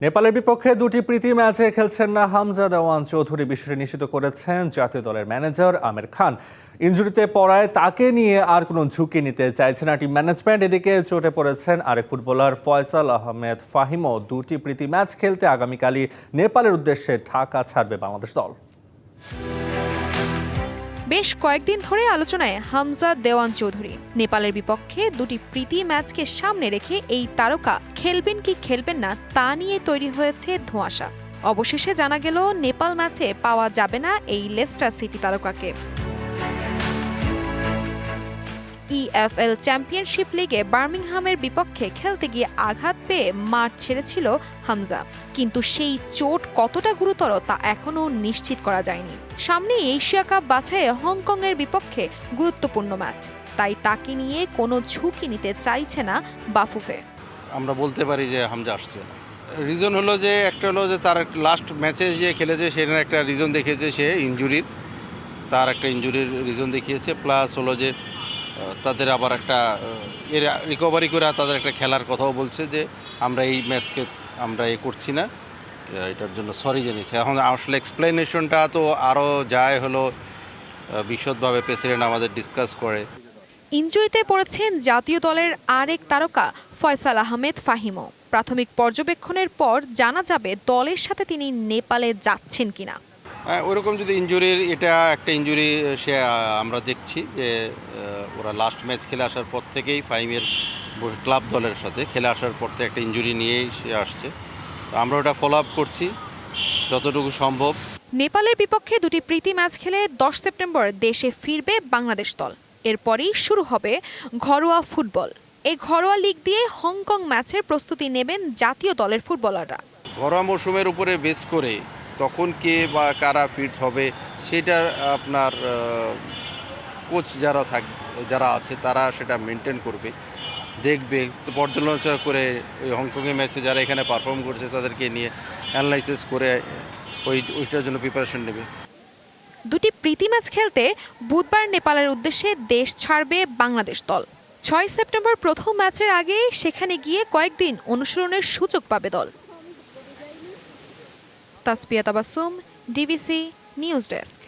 নেপালের বিপক্ষে দুটি প্রীতি ম্যাচে খেলছেন না হামজা দেওয়ান চৌধুরী, বিষয়টি নিশ্চিত করেছেন জাতীয় দলের ম্যানেজার আমির খান। ইনজুরিতে পড়ায় তাকে নিয়ে আর কোনো ঝুঁকি নিতে চাইছে না টিম ম্যানেজমেন্ট। এদিকে চোটে পড়েছেন আরেক ফুটবলার ফয়সাল আহমেদ ফাহিমও। দুটি প্রীতি ম্যাচ খেলতে আগামীকালই নেপালের উদ্দেশ্যে ঢাকা ছাড়বে বাংলাদেশ দল। বেশ কয়েকদিন ধরে আলোচনায় হামজা দেওয়ান চৌধুরী। নেপালের বিপক্ষে দুটি প্রীতি ম্যাচকে সামনে রেখে এই তারকা খেলবেন কি খেলবেন না তা নিয়ে তৈরি হয়েছে ধোঁয়াশা। অবশেষে জানা গেল নেপাল ম্যাচে পাওয়া যাবে না এই লেস্টার সিটি তারকাকে। ইএফএল চ্যাম্পিয়নশিপ লিগে বার্মিংহামের বিপক্ষে খেলতে গিয়ে আঘাত পেয়ে মাঠ ছেড়েছিল হামজা, কিন্তু সেই চোট কতটা গুরুতর তা এখনও নিশ্চিত করা যায়নি। সামনে এশিয়া কাপ বাছাইয়ে হংকংয়ের বিপক্ষে গুরুত্বপূর্ণ ম্যাচ, তাই তাকে নিয়ে কোনো ঝুঁকি নিতে চাইছে না বাফুফে। আমরা বলতে পারি যে হামজা আসছে না। রিজন হলো যে একটা হলো যে তার লাস্ট ম্যাচে যে খেলেছে সেখানে একটা রিজন দেখিয়েছে, সে ইনজুরির, তার একটা ইনজুরির রিজন দেখিয়েছে। প্লাস হলো যে তাদের আবার একটা এর রিকভারি করে তাদের একটা খেলার কথাও বলছে যে আমরা এই ম্যাচকে আমরা করছি না, এটার জন্য সরি জানিয়েছে। এখন আসলে এক্সপ্লেনেশনটা তো আরও যায় হলো বিশদভাবে প্রেসিডেন্ট আমাদের ডিসকাস করে। ইনজুরিতে পড়েছেন জাতীয় দলের আরেক তারকা ফয়সাল আহমেদ ফাহিমও। প্রাথমিক পর্যবেক্ষণের পর জানা যাবে দলের সাথে তিনি নেপালে যাচ্ছেন কিনা। ওইরকম যদি ইনজুরির এটা একটা ইনজুরি সে আমরা দেখছি যে ওরা লাস্ট ম্যাচ খেলে আসার পর থেকেই ফাহিমের ক্লাব দলের সাথে খেলে আসার পর থেকে একটা ইনজুরি নিয়েই সে আসছে। আমরা ওটা ফলো আপ করছি যতটুকু সম্ভব। নেপালের বিপক্ষে দুটি প্রীতি ম্যাচ খেলে 10 সেপ্টেম্বর দেশে ফিরবে বাংলাদেশ দল। এরপরই শুরু হবে ঘরোয়া ফুটবল। এই ঘরোয়া লিগ দিয়ে হংকং ম্যাচের প্রস্তুতি নেবেন জাতীয় দলের ফুটবলাররা। ঘরোয়া মৌসুমের উপরে বেস করে তখন কে বা কারা ফিট হবে সেটা আপনার কোচ যারা আছে তারা সেটা মেনটেন করবে, দেখবে, পর্যালোচনা করে ওই হংকংয়ের ম্যাচে যারা এখানে পারফর্ম করছে তাদেরকে নিয়ে অ্যানালাইসিস করে ওইটার জন্য প্রিপারেশন নেবে। দুটি প্রীতি ম্যাচ খেলতে বুধবার নেপালের উদ্দেশ্যে দেশ ছাড়বে বাংলাদেশ দল। 6 সেপ্টেম্বর প্রথম ম্যাচের আগে সেখানে গিয়ে কয়েকদিন অনুশীলনের সুযোগ পাবে দল। Tasfia Tabassum, DBC news desk.